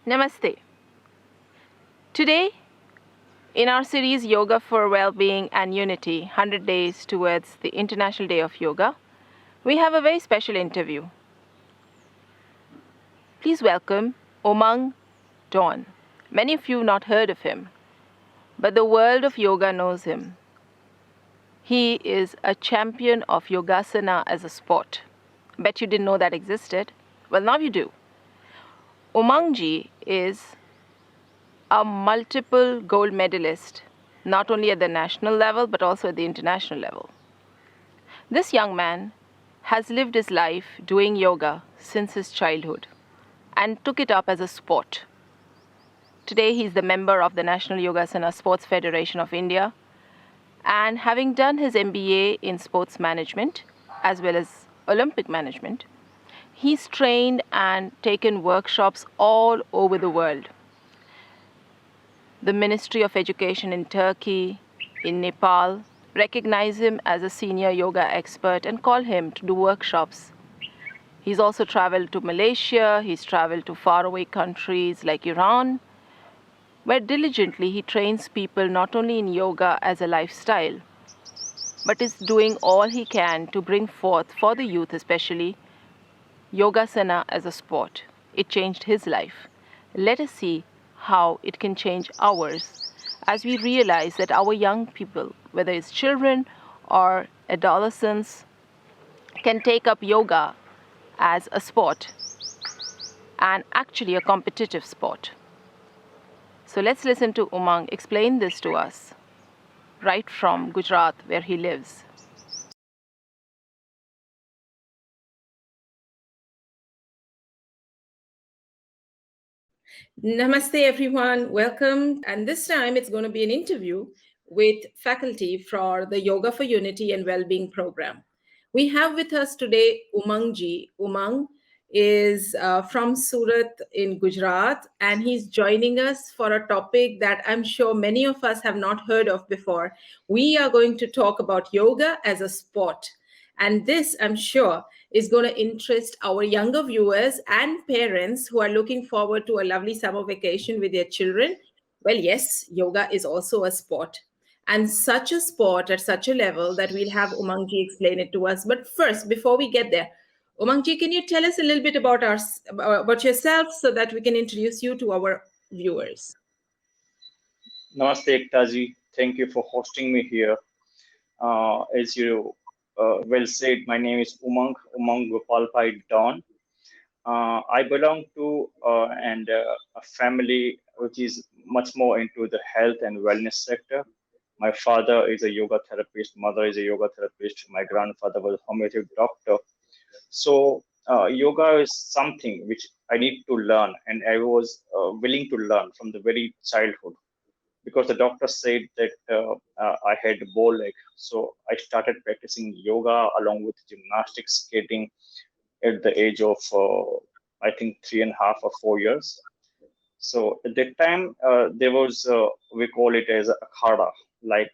Namaste. Today, in our series Yoga for Wellbeing and Unity 100 Days towards the International Day of Yoga, we have a very special interview. Please welcome Umang Dawn. Many of you have not heard of him, but the world of yoga knows him. He is a champion of Yogasana as a sport. Bet you didn't know that existed. Well, now you do. Umangji is a multiple gold medalist, not only at the national level but also at the international level. This young man has lived his life doing yoga since his childhood and took it up as a sport. Today he is the member of the National Yogasana Sports Federation of India, and having done his MBA in sports management as well as Olympic management, he's trained and taken workshops all over the world. The Ministry of Education in Turkey, in Nepal, recognize him as a senior yoga expert and call him to do workshops. He's also traveled to Malaysia, he's traveled to faraway countries like Iran, where diligently he trains people not only in yoga as a lifestyle, but is doing all he can to bring forth for the youth especially, Yogasana as a sport. It changed his life. Let us see how it can change ours as we realize that our young people, whether it's children or adolescents, can take up yoga as a sport and actually a competitive sport. So let's listen to Umang explain this to us right from Gujarat, where he lives. Namaste, everyone. Welcome. And this time it's going to be an interview with faculty for the Yoga for Unity and Wellbeing program. We have with us today Umangji. Umang is from Surat in Gujarat, and he's joining us for a topic that I'm sure many of us have not heard of before. We are going to talk about yoga as a sport. And this, I'm sure, is going to interest our younger viewers and parents who are looking forward to a lovely summer vacation with their children. Well, yes, yoga is also a sport, and such a sport at such a level that we'll have Umangji explain it to us. But first, before we get there, Umangji, can you tell us a little bit about yourself so that we can introduce you to our viewers? Namaste, Ektaji. Thank you for hosting me here. As you well said, my name is Umang Gopalbhai Dawn. I belong to a family which is much more into the health and wellness sector. My father is a yoga therapist, mother is a yoga therapist, my grandfather was a homeopathic doctor. So yoga is something which I need to learn, and I was willing to learn from the very childhood because the doctor said that I had a bow leg. So I started practicing yoga along with gymnastics, skating at the age of, I think, 3.5 or 4 years. So at that time, there was, we call it as a akhada, like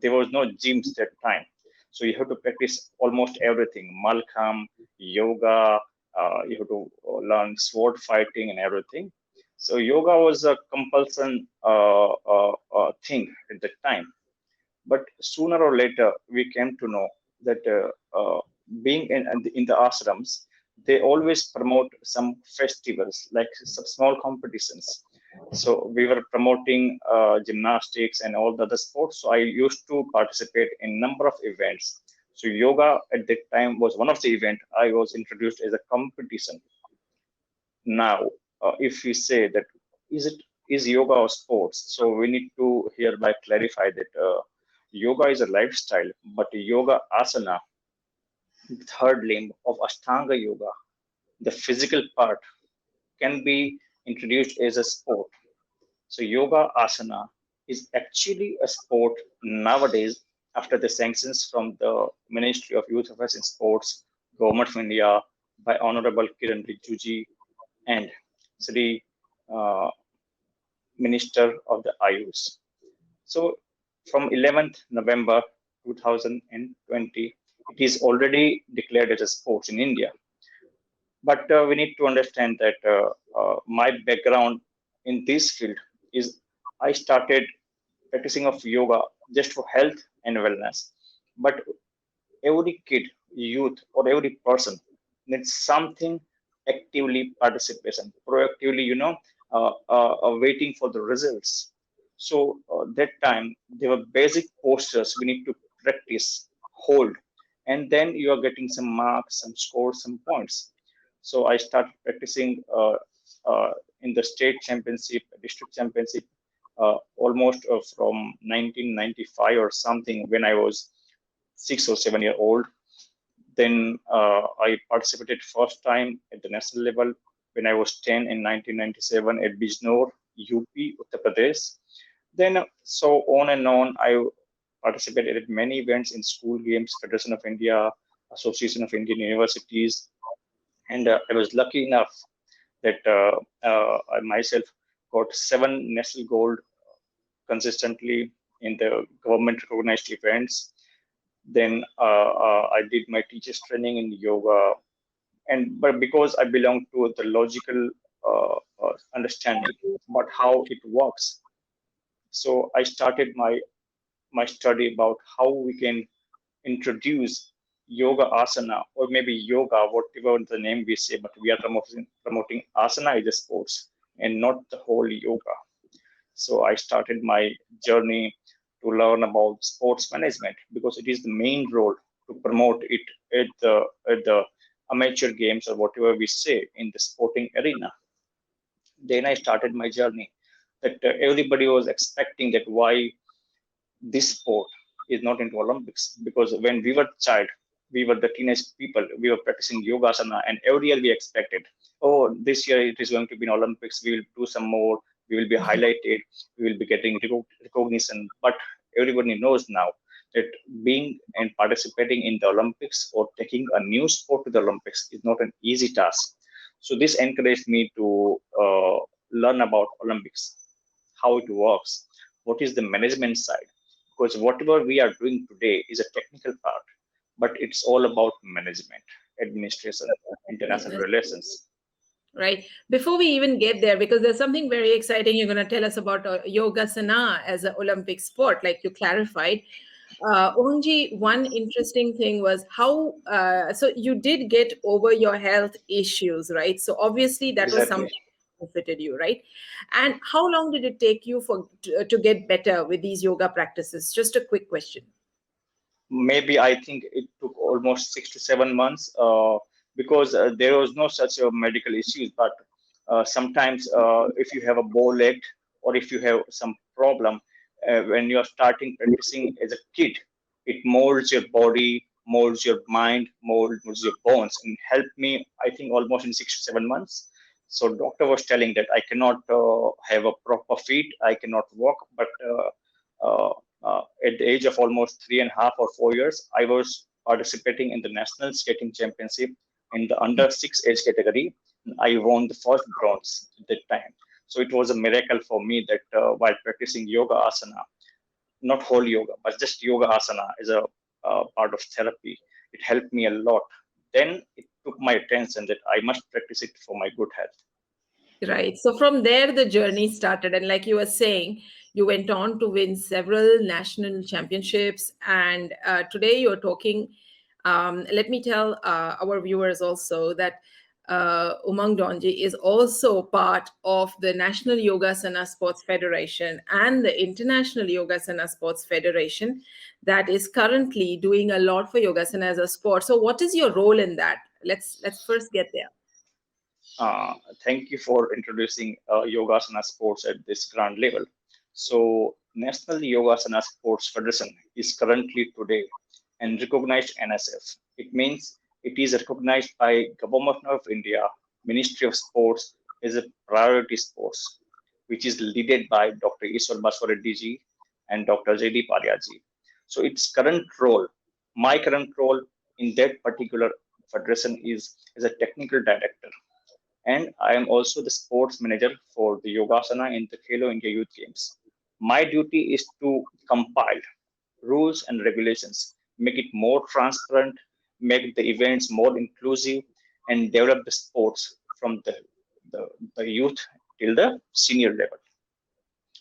there was no gyms that time. So you have to practice almost everything, malkham, yoga, you have to learn sword fighting and everything. So yoga was a compulsion thing at that time. But sooner or later, we came to know that being in the ashrams, they always promote some festivals, like some small competitions. So we were promoting gymnastics and all the other sports. So I used to participate in number of events. So yoga at that time was one of the event I was introduced as a competition. Now, if we say that is yoga or sports, so we need to hereby clarify that yoga is a lifestyle, but yoga asana, the third limb of Ashtanga yoga, the physical part, can be introduced as a sport. So yoga asana is actually a sport nowadays after the sanctions from the Ministry of Youth Affairs and Sports, Government of India, by Honorable Kiran Rijiju and Sri uh, Minister of the AYUSH. So from 11th November 2020, it is already declared as a sport in India. But we need to understand that my background in this field is I started practicing of yoga just for health and wellness. But every kid, youth, or every person needs something actively participation, proactively, waiting for the results. So that time there were basic postures we need to practice, hold, and then you are getting some marks, some scores, some points. So I started practicing in the state championship, district championship, almost from 1995 or something when I was 6 or 7 year old. Then I participated first time at the national level when I was 10 in 1997 at Bijnor, UP, Uttar Pradesh. Then so on and on, I participated at many events in school games, Federation of India, Association of Indian Universities, and I was lucky enough that I myself got 7 national gold consistently in the government recognized events. Then I did my teachers training in yoga, and but because I belong to the logical understanding about how it works, so I started my study about how we can introduce yoga asana or maybe yoga, whatever the name we say, but we are promoting asana as a sports and not the whole yoga. So I started my journey to learn about sports management because it is the main role to promote it at the amateur games or whatever we say in the sporting arena. Then I started my journey that everybody was expecting that why this sport is not into Olympics, because when we were child, we were the teenage people, we were practicing yogasana, and every year we expected, oh, this year it is going to be in Olympics, we will do some more, we will be highlighted, we will be getting recognition. But everybody knows now that being and participating in the Olympics or taking a new sport to the Olympics is not an easy task. So this encouraged me to learn about Olympics, how it works, what is the management side, because whatever we are doing today is a technical part, but it's all about management, administration, international relations. Right. Before we even get there, because there's something very exciting you're going to tell us about Yogasana as an Olympic sport, like you clarified. Ongji, one interesting thing was how, so you did get over your health issues, right? So obviously that was Exactly. something that benefited you, right? And how long did it take you to get better with these yoga practices? Just a quick question. Maybe I think it took almost 6 to 7 months because there was no such medical issues. But sometimes, if you have a bow leg or if you have some problem, when you are starting practicing as a kid, it molds your body, molds your mind, molds your bones, and helped me. I think almost in 6 to 7 months. So doctor was telling that I cannot have a proper feet, I cannot walk, but at the age of almost 3.5 or 4 years, I was participating in the national skating championship in the under 6 age category. I won the first bronze at that time. So it was a miracle for me that while practicing yoga asana, not whole yoga, but just yoga asana as a part of therapy, it helped me a lot. Then it took my attention that I must practice it for my good health. Right. So from there, the journey started. And like you were saying, you went on to win several national championships. And today you're talking. Let me tell our viewers also that Umang Donji is also part of the National Yogasana Sports Federation and the International Yogasana Sports Federation that is currently doing a lot for Yogasana as a sport. So what is your role in that? Let's first get there. Uh, Thank you for introducing Yogasana sports at this grand level. So, National Yogasana Sports Federation is currently today and recognized NSF. It means it is recognized by Government of India, Ministry of Sports as a priority sports, which is led by Dr. Ishwar Baswareddy ji and Dr. J.D. Parya ji. So, its current role, my current role in that particular federation is as a technical director, and I am also the sports manager for the Yogasana in the Khelo India Youth Games. My duty is to compile rules and regulations, make it more transparent, make the events more inclusive, and develop the sports from the the youth till the senior level.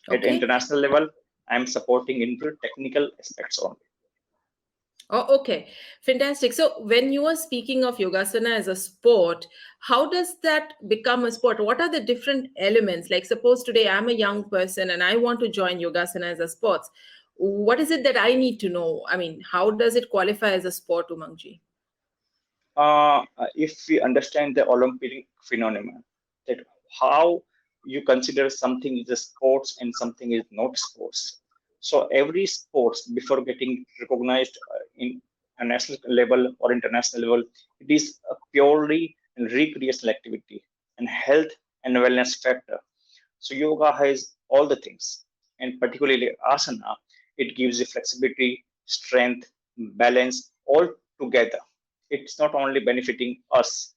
At Okay. international level, I'm supporting into technical aspects only. Oh, okay. Fantastic. So, when you are speaking of Yogasana as a sport, how does that become a sport? What are the different elements? Like, suppose today I'm a young person and I want to join Yogasana as a sport. What is it that I need to know? I mean, how does it qualify as a sport, Umangji? If we understand the Olympic phenomenon, that how you consider something is a sports and something is not sports. So every sports before getting recognized in a national level or international level, it is a purely recreational activity and health and wellness factor. So yoga has all the things, and particularly asana, it gives you flexibility, strength, balance, all together. It's not only benefiting us,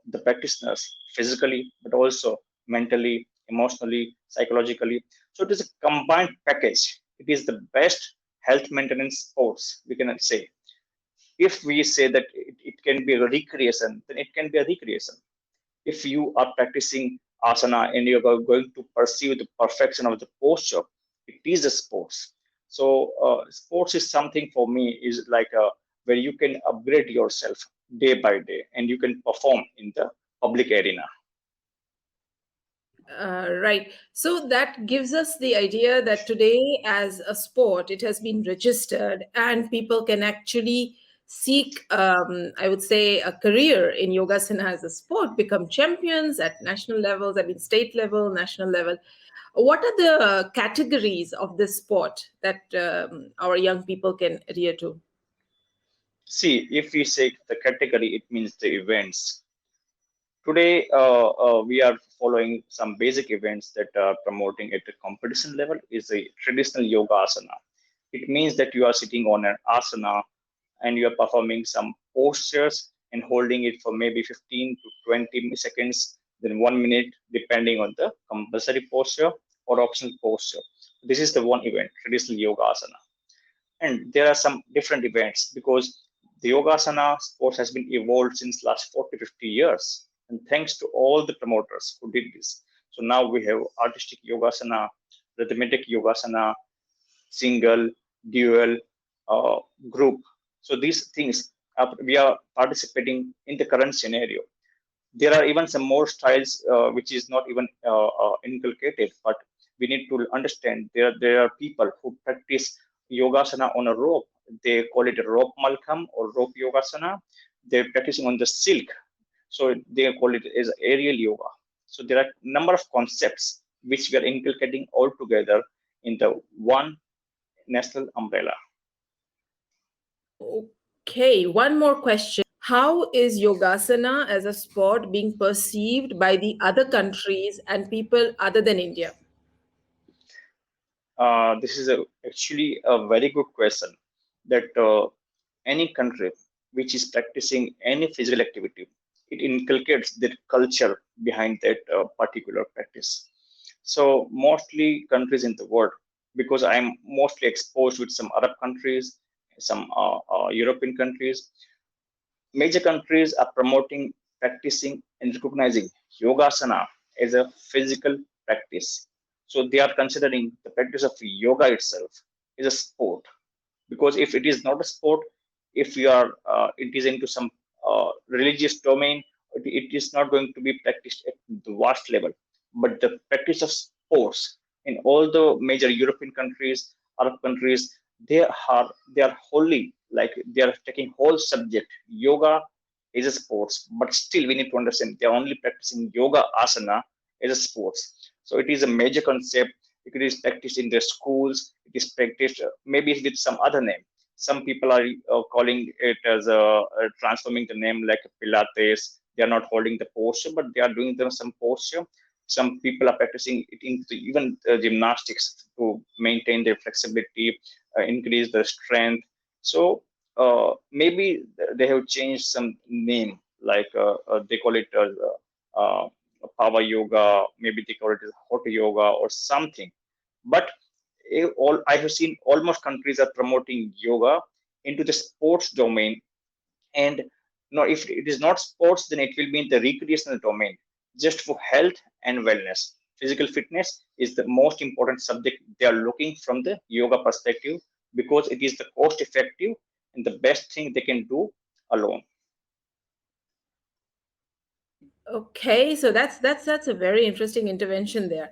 the practitioners, physically, but also mentally, emotionally, psychologically. So it is a combined package. It is the best health maintenance sports, we can say. If we say that it can be a recreation, then it can be a recreation. If you are practicing asana and you're going to pursue the perfection of the posture, it is a sports. So sports is something for me is like a where you can upgrade yourself day by day and you can perform in the public arena. Right. So that gives us the idea that today, as a sport, it has been registered and people can actually seek, I would say, a career in Yogasana as a sport, become champions at national levels, I mean, state level, national level. What are the categories of this sport that our young people can adhere to? See, if we say the category, it means the events. Today, we are following some basic events that are promoting at the competition level is a traditional yoga asana. It means that you are sitting on an asana and you are performing some postures and holding it for maybe 15 to 20 seconds, then 1 minute, depending on the compulsory posture or optional posture. This is the one event, traditional yoga asana. And there are some different events because the Yogasana sports has been evolved since last 40, 50 years. And thanks to all the promoters who did this. So now we have artistic Yogasana, rhythmic Yogasana, single, dual, group. So these things we are participating in the current scenario. There are even some more styles which is not even inculcated, but we need to understand there are people who practice yogasana on a rope. They call it a rope malkham or rope yogasana. They're practicing on the silk, so they call it as aerial yoga. So there are number of concepts which we are inculcating all together in the one national umbrella. Okay, one more question. How is Yogasana as a sport being perceived by the other countries and people other than India? This is actually a very good question. That any country which is practicing any physical activity, it inculcates the culture behind that particular practice. So mostly countries in the world, because I'm mostly exposed with some Arab countries, some European countries, major countries are promoting, practicing, and recognizing yogasana as a physical practice. So they are considering the practice of yoga itself as a sport. Because if it is not a sport, if you are, it is into some religious domain, it is not going to be practiced at the vast level. But the practice of sports in all the major European countries, Arab countries, they are wholly like they are taking whole subject yoga is a sports, but still we need to understand they are only practicing yoga asana as a sports. So it is a major concept. It is practiced in their schools. It is practiced maybe with some other name. Some people are calling it as transforming the name like Pilates. They are not holding the posture, but they are doing some posture. Some people are practicing it into even gymnastics to maintain their flexibility, increase their strength. So maybe they have changed some name, like they call it uh, power yoga, maybe they call it as hot yoga or something. But all I have seen almost countries are promoting yoga into the sports domain. And no, if it is not sports, then it will be in the recreational domain. just for health and wellness. Physical fitness is the most important subject they are looking from the yoga perspective because it is the cost effective and the best thing they can do alone. Okay, so that's a very interesting intervention there.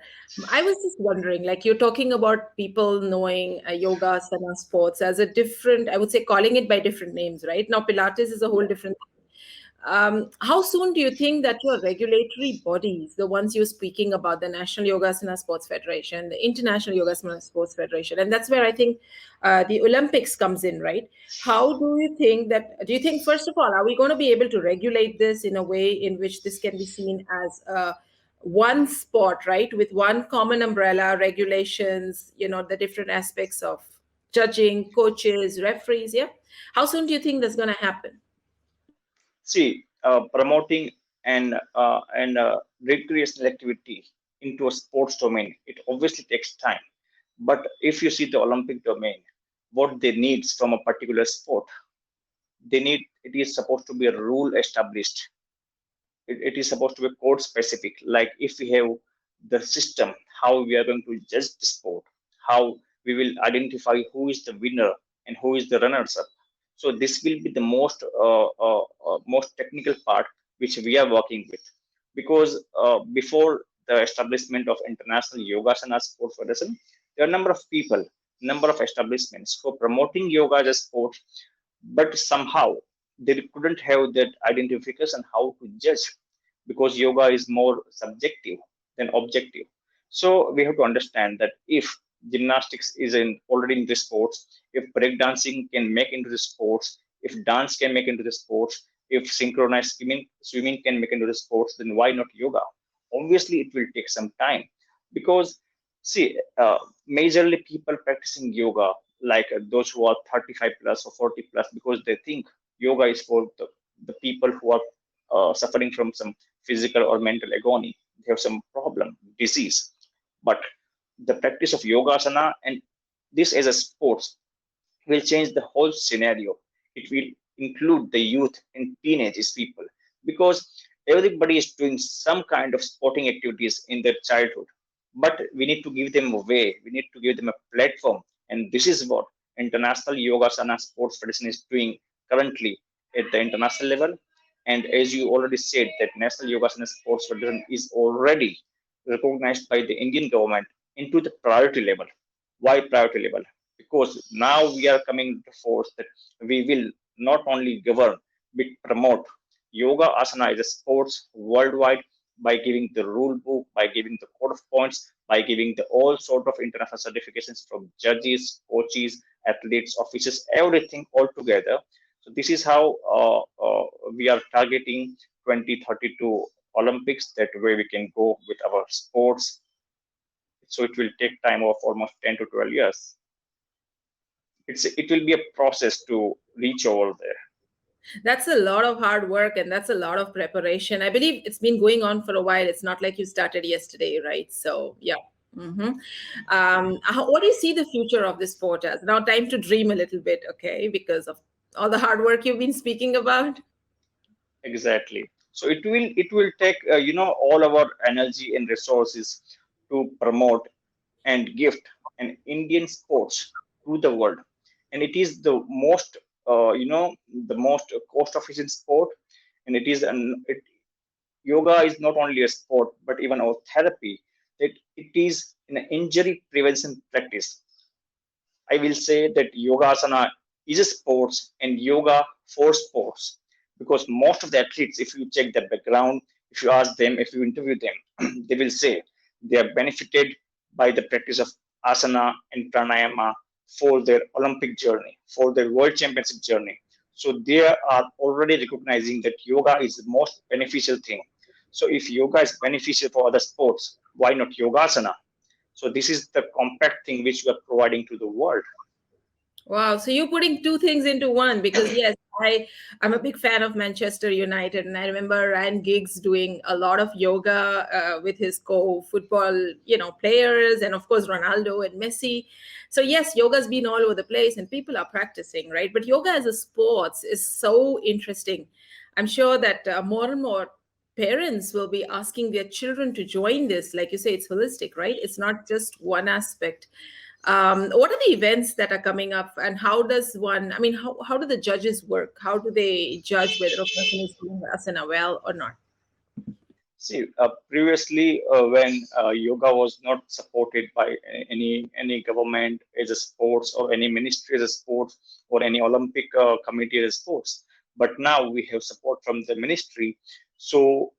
I was just wondering, like you're talking about people knowing yoga, asana, sports as a different, I would say, calling it by different names, right? Now, Pilates is a whole different. How soon do you think that your regulatory bodies, the ones you're speaking about, the National Yogasana Sports Federation, the International Yogasana Sports Federation, and that's where I think the Olympics comes in, right? How do you think that? Do you think, first of all, are we going to be able to regulate this in a way in which this can be seen as one sport, right, with one common umbrella, regulations, the different aspects of judging, coaches, referees? Yeah. How soon do you think that's going to happen? See, promoting and recreational activity into a sports domain, it obviously takes time. But if you see the Olympic domain, what they need from a particular sport, they need it is supposed to be a rule established. It is supposed to be code specific. Like if we have the system, how we are going to judge the sport, how we will identify who is the winner and who is the runners up. So this will be the most technical part which we are working with, because before the establishment of International Yogasana Sports Federation, there are a number of people, number of establishments who are promoting yoga as a sport, but somehow they couldn't have that identification how to judge, because yoga is more subjective than objective. So we have to understand that if gymnastics is in already in the sports, if breakdancing can make into the sports, if dance can make into the sports, if synchronized swimming can make into the sports, then why not yoga? Obviously it will take some time, because see, majorly people practicing yoga, like those who are 35 plus or 40 plus, because they think yoga is for the people who are suffering from some physical or mental agony. They have some problem, disease. But the practice of yogasana and this as a sports will change the whole scenario. It will include the youth and teenagers people, because everybody is doing some kind of sporting activities in their childhood. But we need to give them a way, we need to give them a platform. And this is what International Yogasana Sports Federation is doing currently at the international level. And as you already said, that National Yogasana Sports Federation is already recognized by the Indian government into the priority level. Why priority level? Because now we are coming to force that we will not only govern but promote yoga asana as a sports worldwide, by giving the rule book, by giving the code of points, by giving the all sort of international certifications from judges, coaches, athletes, officials, everything all together. So this is how we are targeting 2032 Olympics. That way we can go with our sports. So it will take time of almost 10 to 12 years. It will be a process to reach over there. That's a lot of hard work and that's a lot of preparation. I believe it's been going on for a while. It's not like you started yesterday, right? So, yeah. What do you see the future of this sport as? Now, time to dream a little bit, okay, because of all the hard work you've been speaking about. Exactly. So it will take all our energy and resources to promote and gift an Indian sports to the world, and it is the most the most cost efficient sport, and yoga is not only a sport but even our therapy. That it is an injury prevention practice. I will say that Yogasana is a sports and yoga for sports, because most of the athletes, if you check their background, if you ask them, if you interview them, they will say they are benefited by the practice of asana and pranayama for their Olympic journey, for their world championship journey. So they are already recognizing that yoga is the most beneficial thing. So if yoga is beneficial for other sports, why not yogasana? So this is the compact thing which we are providing to the world. Wow, so you're putting two things into one because yes, I'm a big fan of Manchester United, and I remember Ryan Giggs doing a lot of yoga with his co-football, players, and of course Ronaldo and Messi. So yes, yoga's been all over the place, and people are practicing, right? But yoga as a sports is so interesting. I'm sure that more and more parents will be asking their children to join this. Like you say, it's holistic, right? It's not just one aspect. What are the events that are coming up, and how does one, I mean, how do the judges work? How do they judge whether a person is doing the asana well or not? See, previously when yoga was not supported by any government as a sports or any ministry as a sports or any Olympic committee as a sports, but now we have support from the ministry. So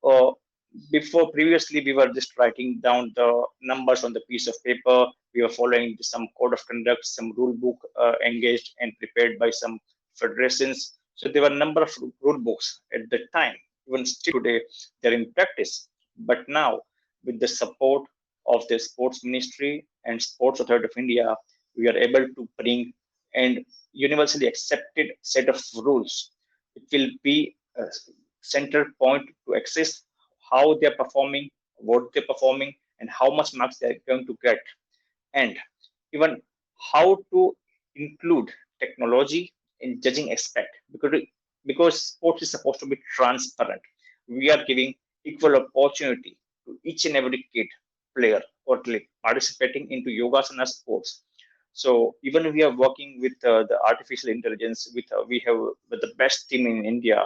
before previously we were just writing down the numbers on the piece of paper. We were following some code of conduct, some rule book engaged and prepared by some federations. So there were a number of rule books at that time. Even still today, they're in practice. But now, with the support of the Sports Ministry and Sports Authority of India, we are able to bring and universally accepted set of rules. It will be a center point to access how they're performing, what they're performing, and how much marks they're going to get, and even how to include technology in judging aspect, because sports is supposed to be transparent. We are giving equal opportunity to each and every kid, player or athlete participating into yogasana sports. So even we are working with the artificial intelligence, with we have with the best team in India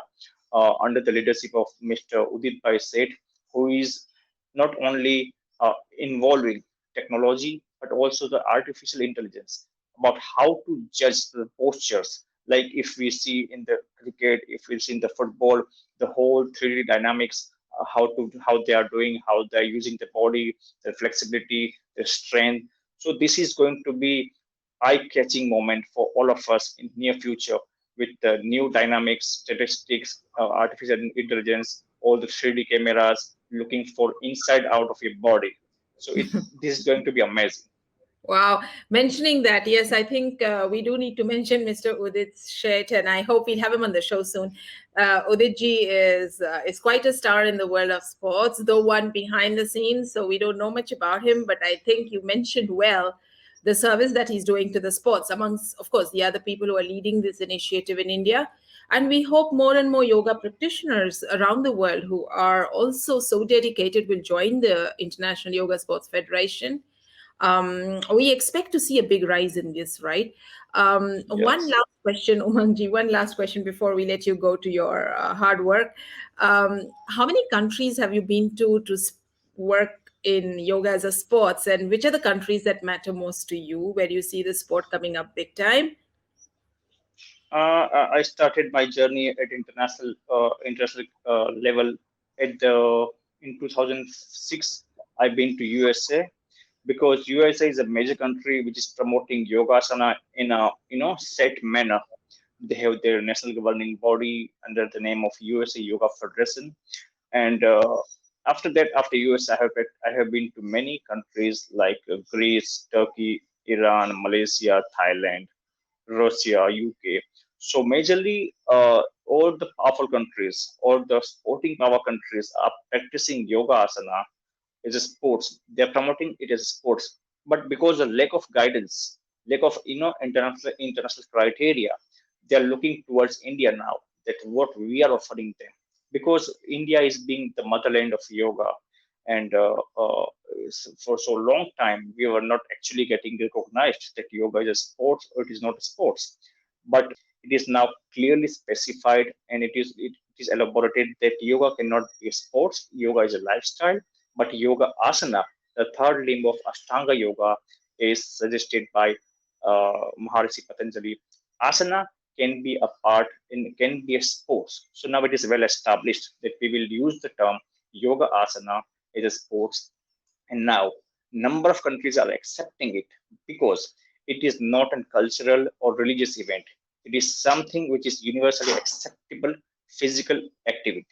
under the leadership of Mr. Udit Bhai Seth, who is not only involving technology but also the artificial intelligence about how to judge the postures. Like if we see in the cricket, if we see in the football, the whole 3D dynamics, how they are doing, how they are using the body, the flexibility, the strength. So this is going to be eye-catching moment for all of us in near future with the new dynamics, statistics, artificial intelligence, all the 3D cameras looking for inside out of your body. So this is going to be amazing. Wow. Mentioning that, yes, I think we do need to mention Mr. Udit Sheth, and I hope we'll have him on the show soon. Udit ji is quite a star in the world of sports, though one behind the scenes, so we don't know much about him. But I think you mentioned well the service that he's doing to the sports, amongst, of course, the other people who are leading this initiative in India. And we hope more and more yoga practitioners around the world who are also so dedicated will join the International Yoga Sports Federation. We expect to see a big rise in this, right? One Yes. last question, Umangji, one last question before we let you go to your hard work. How many countries have you been to work in yoga as a sports, and which are the countries that matter most to you, where you see the sport coming up big time? I started my journey at international level at the in 2006. I've been to USA because USA is a major country which is promoting yogasana in a set manner. They have their national governing body under the name of USA Yoga Federation, and after that, after US, I have been to many countries like Greece, Turkey, Iran, Malaysia, Thailand, Russia, UK. So majorly, all the powerful countries, all the sporting power countries are practicing yoga asana as a sports. They're promoting it as a sports, but because of lack of guidance, lack of international criteria, they're looking towards India now. That what we are offering them, because India is being the motherland of yoga, and for so long time we were not actually getting recognized that yoga is a sport or it is not a sports, but it is now clearly specified, and it is elaborated that yoga cannot be a sports. Yoga is a lifestyle, but yoga asana, the third limb of Ashtanga yoga, is suggested by Maharishi Patanjali. Asana can be a part and can be a sports. So now it is well established that we will use the term yoga asana as a sports, and now number of countries are accepting it because it is not a cultural or religious event. It is something which is universally acceptable physical activity.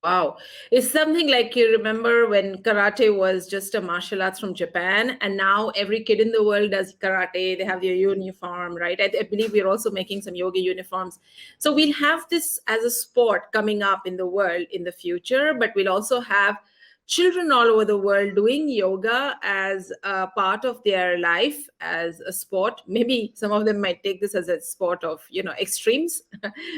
Wow. It's something like, you remember when karate was just a martial arts from Japan, and now every kid in the world does karate. They have their uniform, right? I believe we're also making some yoga uniforms. So we'll have this as a sport coming up in the world in the future, but we'll also have children all over the world doing yoga as a part of their life, as a sport. Maybe some of them might take this as a sport of, extremes,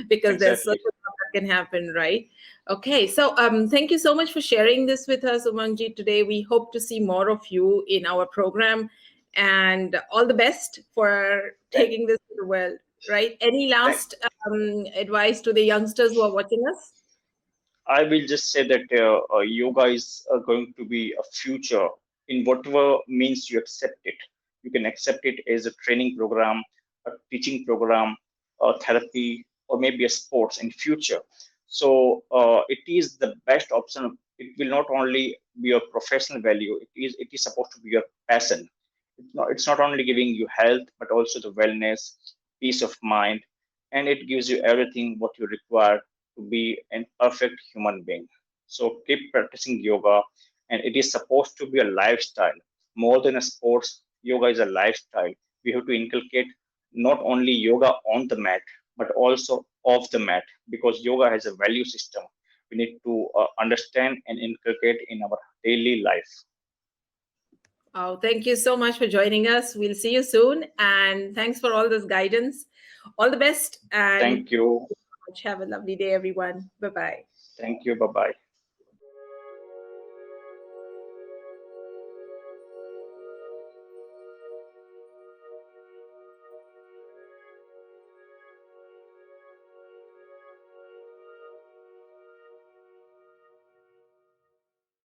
because there's such Exactly. a lot that can happen, right? Okay, so thank you so much for sharing this with us, Umangji, today. We hope to see more of you in our program, and all the best for Thank, taking this to the world, right? Any thank, last advice to the youngsters who are watching us? I will just say that yoga is going to be a future in whatever means you accept it. You can accept it as a training program, a teaching program, a therapy, or maybe a sports in future. So it is the best option. It will not only be your professional value. It is supposed to be your passion. It's not only giving you health, but also the wellness, peace of mind, and it gives you everything what you require to be an perfect human being. So keep practicing yoga, and it is supposed to be a lifestyle more than a sports. Yoga is a lifestyle. We have to inculcate not only yoga on the mat, but also off the mat, because yoga has a value system we need to understand and inculcate in our daily life. Oh, thank you so much for joining us. We'll see you soon. And thanks for all this guidance. All the best. And Thank you. have a lovely day, everyone. Bye bye. Thank you. Bye bye.